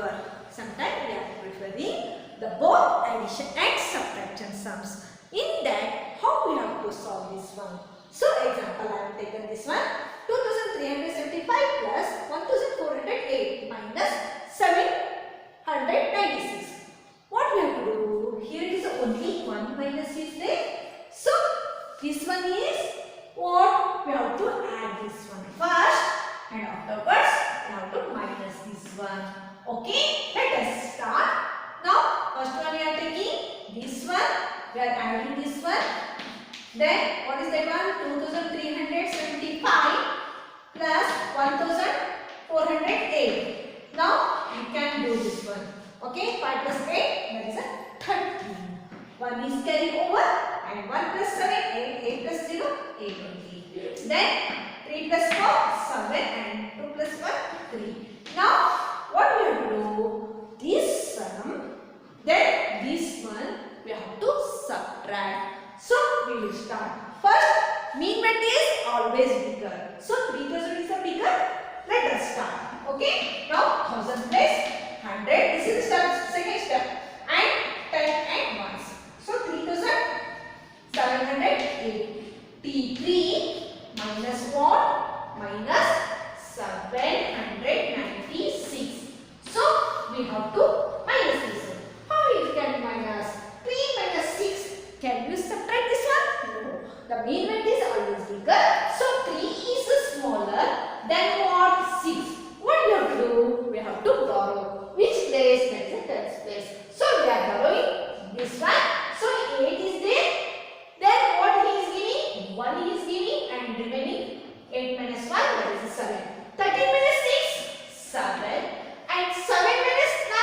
prefer. Sometimes we are preferring the both addition and subtraction sums. In that, how we have to solve this one? So, example, I have taken this one. 2375 plus 1408 minus 796. What we have to do? Here it is only one minus is there. So, this one is what? We have to add this one first and afterwards we have to minus this one. Okay, let us start. Now, first one we are taking this one. We are adding this one. Then, what is that one? 2375 plus 1408. Now, you can do this one. Okay, 5 plus 8, that is a 13. 1 is carried over and 1 plus 7, 8, 8 plus 0, 8 only. Then 3 plus 4, 7 and 2 plus 1, 3. Now what we have to do? This sum, then this one we have to subtract. So we will start. First, mean weight is always bigger. So 3000 is a bigger. Let us start. Okay. Now 1000 plus 100. This is the step, second step. And 10 and 1s. So 3783 minus what? Minus 796. So we have to minus this one. How you can minus? 3 minus 6. Can you subtract this one? No. The mean weight is always bigger. So 3 is smaller than what? 6. What we have to do? We have to borrow. Which place? That is the tenth place. So we are borrowing this one. So 8 is there. Then what he is giving? 1 he is giving and remaining 8 minus 1, that is 7. 13 minus 6, 7. And 7 minus 9,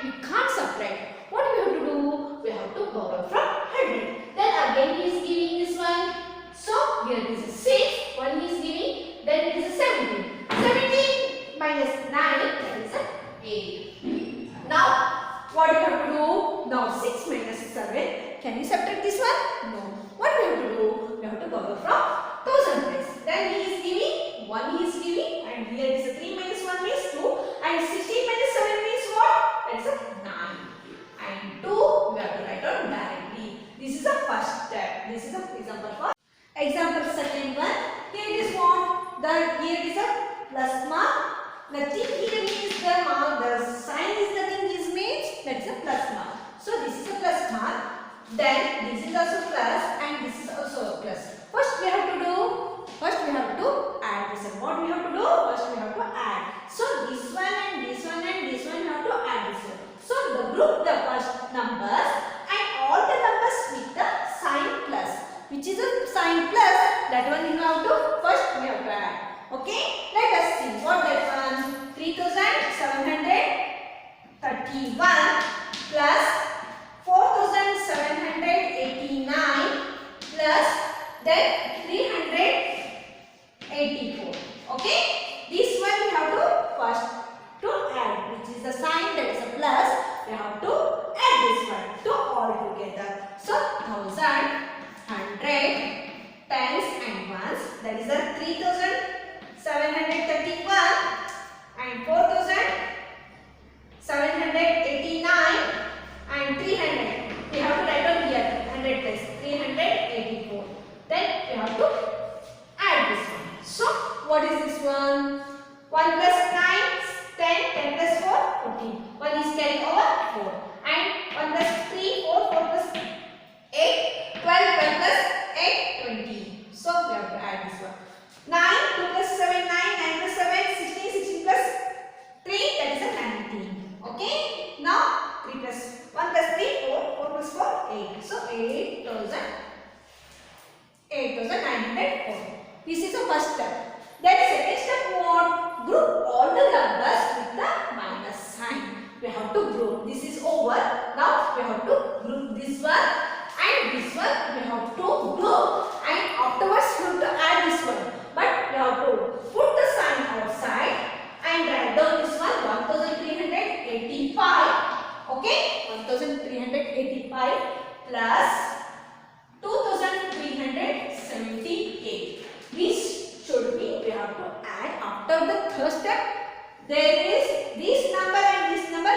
we can't subtract. What we have to do? We have to borrow from 100. Then again he is giving this one. So here this is 6, 1 he is giving. Then it is 17. 17 minus 9, that is 8. Now what we have to do? Now 6 minus 7. Can you subtract this one? No. What we have to do? We have to borrow from 1000 place. Then he is giving, 1 he is giving, and here is a 3 minus 1 means 2, and 16 minus 7 means what? That is a 9. And 2 we have to write down directly. This is the first step. This is the example for example second one. Here it is what? Here is a plus mark. Nothing here means the mark. The sign is nothing is means that is a plus mark. So this is a plus mark. Then this is also plus and this is also a plus. First we have to do. First we have to add this. And what we have to do? First we have to add. So this one and this one and this one we have to add this one. So the group the first numbers and all the numbers with the sign plus. Which is a sign plus. That one you have to first we have to add. Okay. Let us see what that one. 3731 plus 4789 plus then 384. Okay. This one we have to first to add, which is the sign that is a plus. We have to add this one to all together. So 1000, 100, tens and ones. That is the 3731 and 4789 and 300. We have to write down here 100 plus 384. Then we have to add this one. So what is this one? 1 plus 9, 10, 10 plus 4, 14. 1 is carried over 4. And 1 plus 3, 4, 4 plus 8, 12, 12 plus 8, 20. So we have to add this one. 9, 2 plus 7, 9, 9 plus 7, 16, 16 plus 3, that is a 19. Okay. Now 3 plus 1 plus 3, 4, 4 plus 4, 8. So 8,904. This is the first step. Then second step what? Group all the numbers with the minus sign. We have to group. This is over. Now we have to group this one and this one. We have to group and afterwards we have to add this one. But we have to put the sign outside and write down this one 1385. Okay, 1385 plus 2378. Which should be we have to add after the third step. There is this number and this number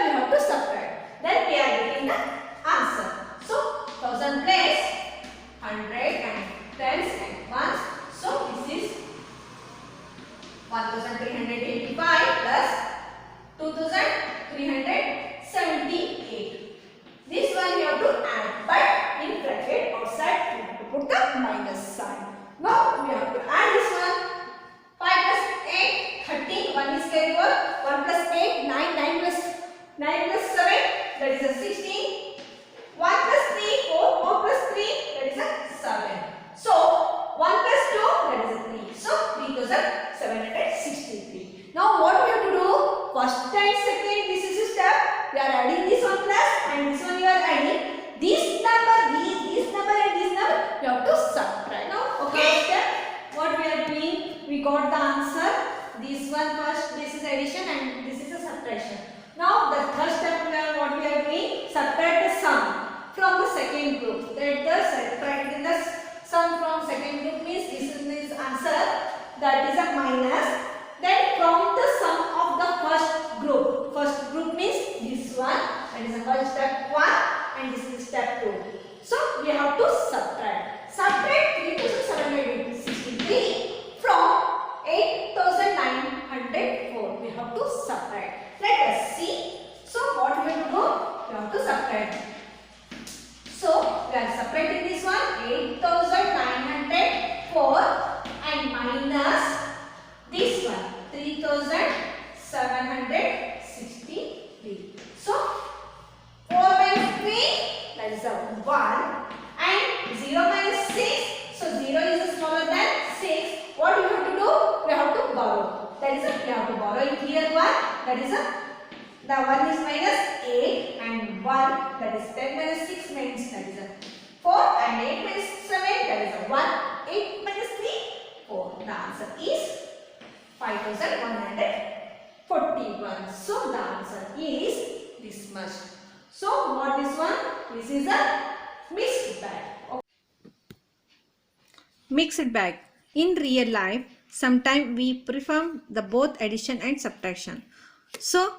we got the answer. This one first, this is addition and this is a subtraction. Now the third step, what we are doing, subtract the sum from the second group. That the subtracting the sum from second group means this is this answer, that is a minus. Then from the sum of the first group means this one, that is the first step 1 and this is step 2. So we have to subtract. Subtract 3763 from 8904. We have to subtract. Let us see. So what we have to do? We have to subtract. So we are subtracting this one, 8904 and minus this one, 3763. So 4 minus 3, that is a 1, and 0 minus 6. So 0 is smaller than 6. What we have to do? We have to borrow. That is a, we have to borrow in here 1. That is a, the 1 is minus 8 and 1. That is 10 minus 6 means that is a 4 and 8 minus 7. That is a 1. 8 minus 3, 4. The answer is 5141. So the answer is this much. So what is one? This is a mixed bag. Okay. Mixed bag. In real life, sometimes we perform the both addition and subtraction. So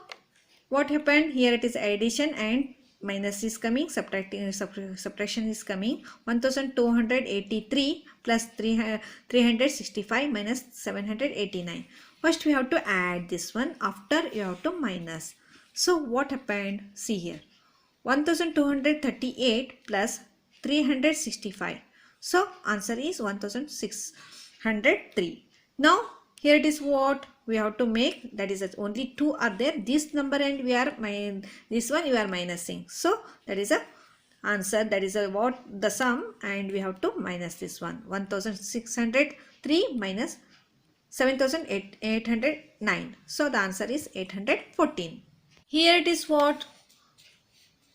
what happened here? It is addition and minus is coming, subtraction is coming. 1283 plus 365 minus 789. First we have to add this one, after you have to minus. So what happened? See here, 1238 plus 365. So answer is 1603. Now here it is what we have to make, that is only 2 are there, this number and we are this one you are minusing. So that is a answer, that is a what the sum, and we have to minus this one, 1603 minus 7809. So the answer is 814. Here it is what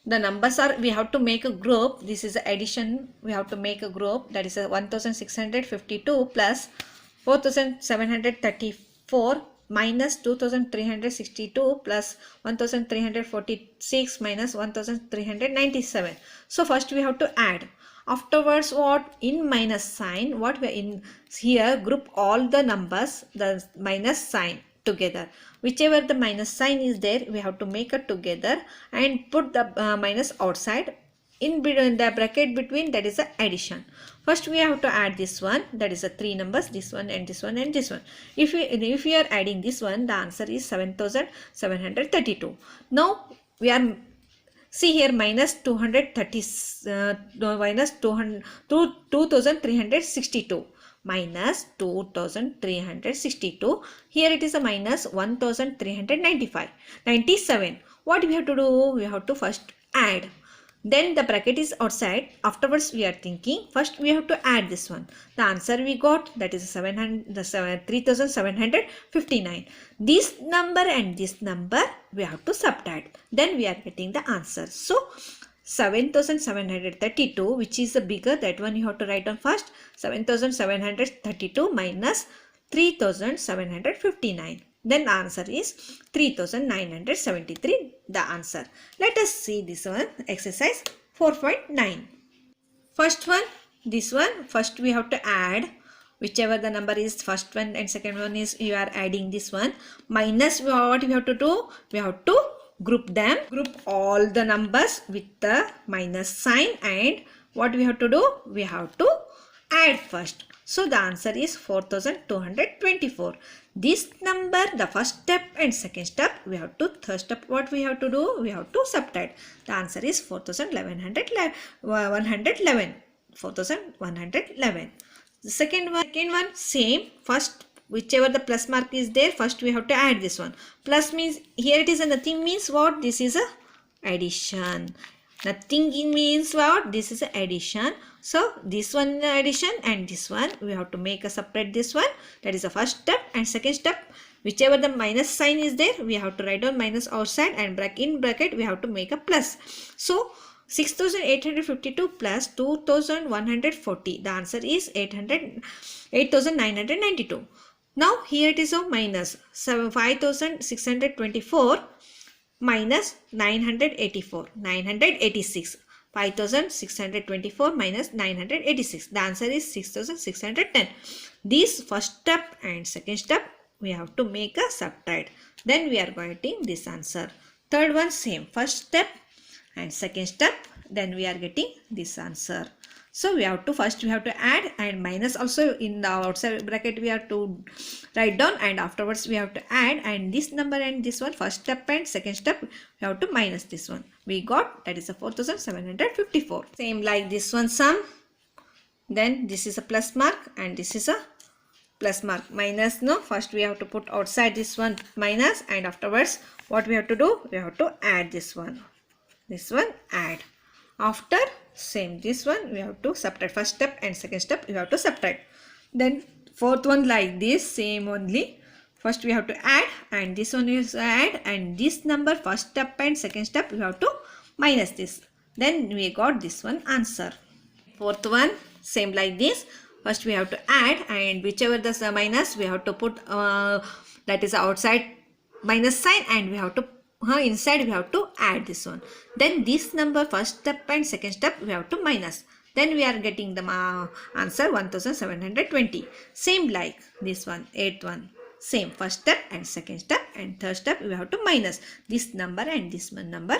the numbers are, we have to make a group. This is addition, we have to make a group, that is a 1652 plus 4734 minus 2362 plus 1346 minus 1397. So first we have to add. Afterwards what? In minus sign, what we are in here, group all the numbers, the minus sign together. Whichever the minus sign is there, we have to make it together and put the minus outside. In between the bracket between, that is a addition. First we have to add this one, that is a 3 numbers, this one and this one and this one. If we are adding this one, the answer is 7732. Now we are, see here, minus 2362 minus 2362. Here it is a minus 1397. What we have to do? We have to first add. Then the bracket is outside. Afterwards we are thinking, first we have to add this one. The answer we got, that is 3759. This number and this number we have to subtract. Then we are getting the answer. So 7732, which is the bigger, that one you have to write on first. 7732 minus 3759. Then the answer is 3973, the answer. Let us see this one, exercise 4.9. First one, this one, first we have to add. Whichever the number is, first one and second one is, you are adding this one. Minus, what we have to do? We have to group them. Group all the numbers with the minus sign, and what we have to do? We have to add first. So the answer is 4224. This number, the first step and second step, we have to, third step what we have to do? We have to subtract. The answer is 4111. 4111. The second one same. First, whichever the plus mark is there, first we have to add this one. Plus means, here it is a nothing means what? This is a addition. Nothing means what? This is a addition. So this one addition and this one we have to make a separate this one. That is the first step. And second step, whichever the minus sign is there, we have to write down minus outside, and in bracket we have to make a plus. So 6852 plus 2140. The answer is 8992. Now here it is a minus 5624 minus 984, 986. 5624 minus 986. The answer is 6610. This first step and second step we have to make a subtract. Then we are getting this answer. Third one same. First step and second step. Then we are getting this answer. So we have to add and minus also in the outside bracket we have to write down, and afterwards we have to add, and this number and this one first step and second step we have to minus this one. We got that is a 4754. Same like this one sum. Then this is a plus mark and this is a plus mark. Minus no, first we have to put outside this one minus, and afterwards what we have to do, we have to add this one add. After same this one we have to subtract. First step and second step we have to subtract. Then fourth one like this same only. First we have to add and this one is add, and this number first step and second step we have to minus this. Then we got this one answer. Fourth one same like this. First we have to add, and whichever the minus we have to put that is outside minus sign, and we have to inside we have to add this one. Then this number first step and second step we have to minus. Then we are getting the answer 1720. Same like this one, eighth one. Same first step and second step, and third step we have to minus this number and this one number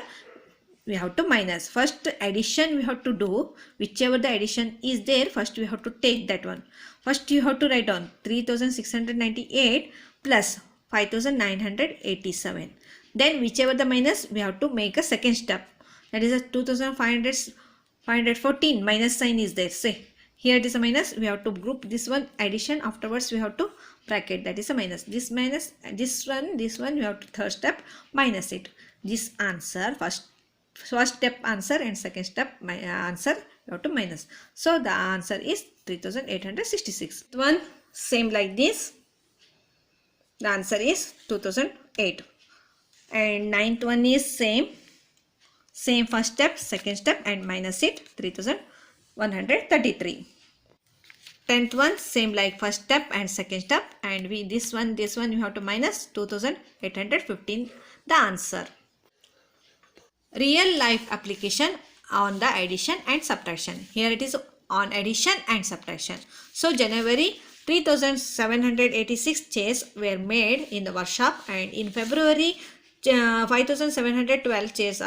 we have to minus. First addition we have to do, whichever the addition is there, first we have to take that one. First you have to write down 3698 plus 5987. Then whichever the minus we have to make a second step, that is a 2514 minus sign is there. Say here it is a minus, we have to group this one addition, afterwards we have to bracket, that is a minus. This minus this one we have to third step minus it. This answer first step answer and second step answer you have to minus. So the answer is 3866. One same like this. The answer is 2008. And ninth one is same first step, second step, and minus it 3133. 10th one same like first step and second step, and this one you have to minus 2815. The answer. Real life application on the addition and subtraction. Here it is on addition and subtraction. So January 3786 chairs were made in the workshop, and in February 5712 chairs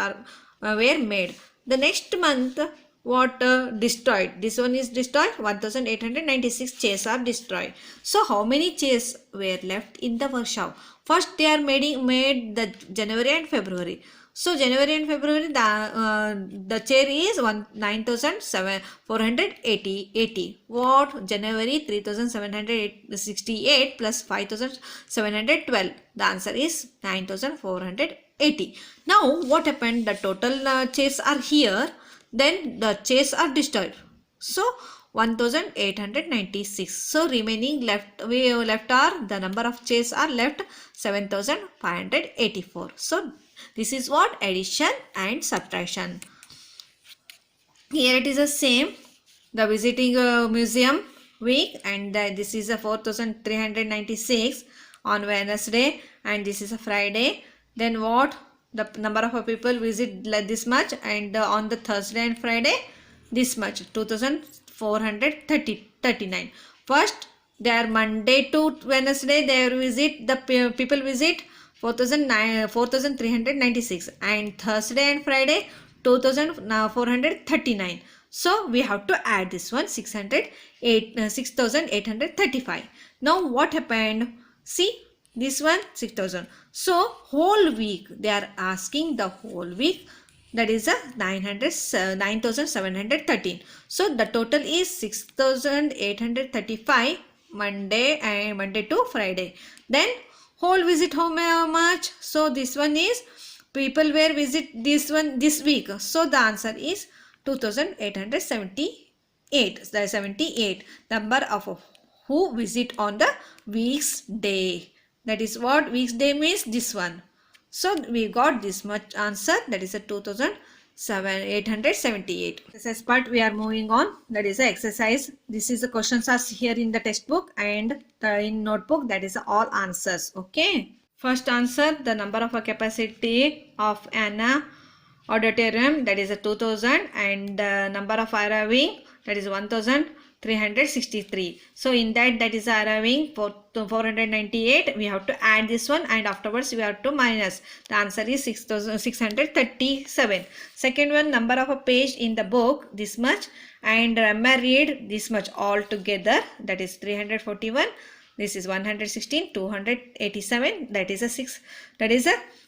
were made. The next month what destroyed? This one is destroyed. 1896 chairs are destroyed. So how many chairs were left in the workshop? First they are made the January and February. So January and February the chair is 9480. What? January 3768 plus 5712. The answer is 9480. Now what happened? The total chairs are here. Then the chairs are destroyed. So 1896. So remaining left are the number of chairs are left 7584. So this is what addition and subtraction. Here it is the same. The visiting museum week, and this is a 4396 on Wednesday, and this is a Friday. Then what? The number of people visit like this much, and on the Thursday and Friday this much, 2439. First they are Monday to Wednesday, they visit the people visit 4396, and Thursday and Friday 2439. So we have to add this one 6835. Now what happened? See this one 6000. So whole week they are asking the whole week, that is a 9713. So the total is 6835 Monday to Friday. Then whole visit how much? So this one is people were visit this one this week. So the answer is 2878. The 78 number of who visit on the week's day. That is what week's day means, this one. So we got this much answer, that is a 2700. 878. Exercise part we are moving on. That is the exercise. This is the questions are here in the textbook and in notebook. That is all answers. Okay. First answer, the number of a capacity of an auditorium, that is a 2000, and the number of arriving, that is 1363. So in that is arriving for 498. We have to add this one and afterwards we have to minus. The answer is 6637. Second one, number of a page in the book, this much, and read this much all together, that is 341. This is 116, 287, that is a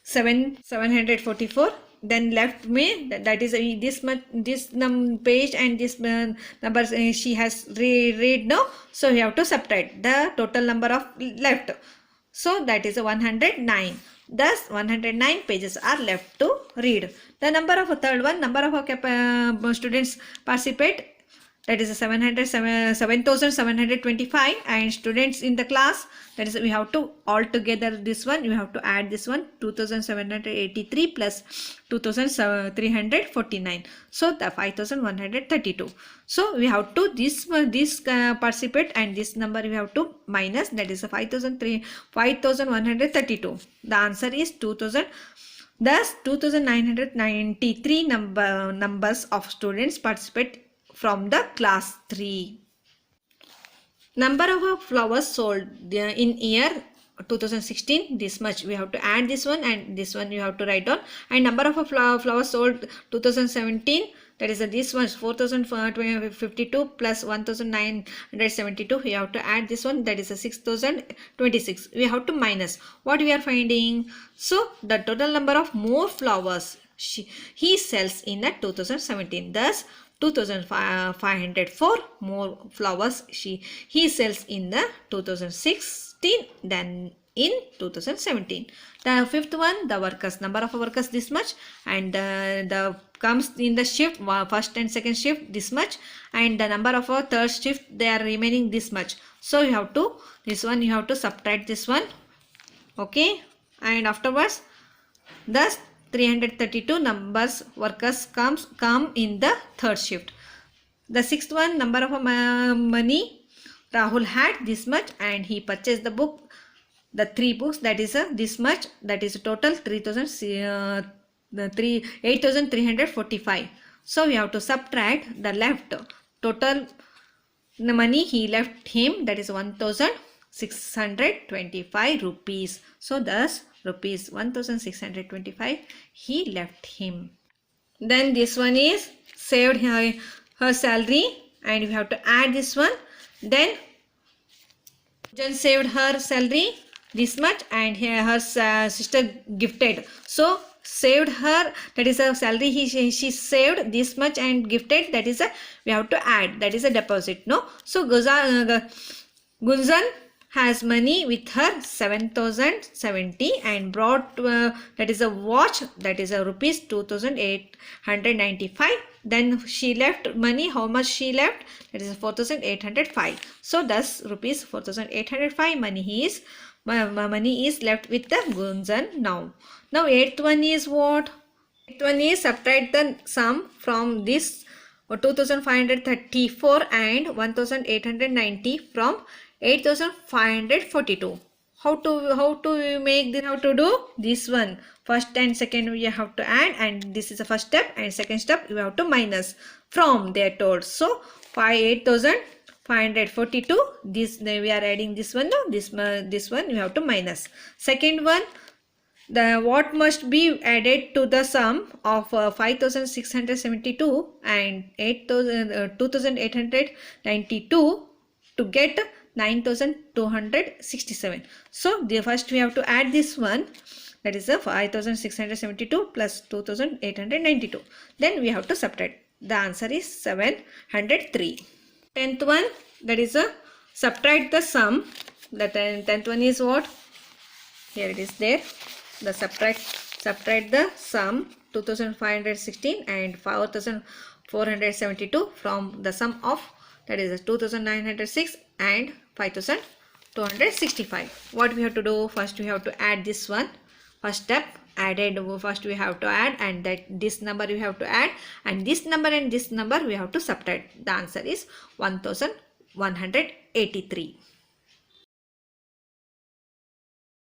744. Then left me, that is this much, this page and this numbers she has read now. So we have to subtract the total number of left. So that is a 109. Thus 109 pages are left to read. The number of a third one, number of students participate, that is a 7,725, and students in the class, that is we have to all together this one, you have to add this one, 2,783 plus 2,349, so the 5,132. So we have to this participate and this number we have to minus, that is a 5,132. The answer is 2,000. Thus 2,993 numbers of students participate from the class 3. Number of flowers sold in year 2016, this much. We have to add this one and this one you have to write down. And number of flowers sold 2017, that is this much, 4,052 plus 1,972. We have to add this one, that is a 6,026. We have to minus. What we are finding? So the total number of more flowers he sells in the 2017. Thus 2,504 more flowers he sells in the 2016 than in 2017. The fifth one, the workers, number of workers this much, and the comes in the shift, first and second shift this much, and the number of a third shift they are remaining this much. So you have to, this one you have to subtract this one. Okay, and afterwards thus 332 numbers workers come in the third shift. The sixth one, number of money Rahul had this much and he purchased the book, the 3 books, that is this much, that is total 8,345. So we have to subtract the left total the money he left him, that is 1,625 rupees. So thus rupees 1,625 he left him. Then this one is saved her salary and we have to add this one. Then Jan saved her salary this much and here her sister gifted. So saved her, that is a salary she saved this much and gifted, that is a we have to add, that is a deposit. No, so Gunjan has money with her 7,070 and brought that is a watch, that is a rupees 2,895. Then she left money, how much she left, that is 4,805. So thus rupees 4,805 money is left with the Gunjan now. Now eighth one is what? Eighth one is subtract the sum from this 2,534 and 1,890 from 8,542. How to make this? How to do this one? First and second we have to add, and this is the first step, and second step we have to minus from they are told. So 8,542. This we are adding this one. No, this one we have to minus. Second one, the what must be added to the sum of 5,672 and 2,892 to get 9,267. So the first we have to add this one, that is the 5,672 plus 2,892. Then we have to subtract. The answer is 703. 10th one, that is a subtract the sum. The 10th one is what? Here it is there. The subtract the sum 2,516 and 4,472 from the sum of, that is 2,906 and 5,265. What we have to do? First we have to add this one. First step, added. First we have to add, and that this number we have to add, and this number and this number we have to subtract. The answer is 1183.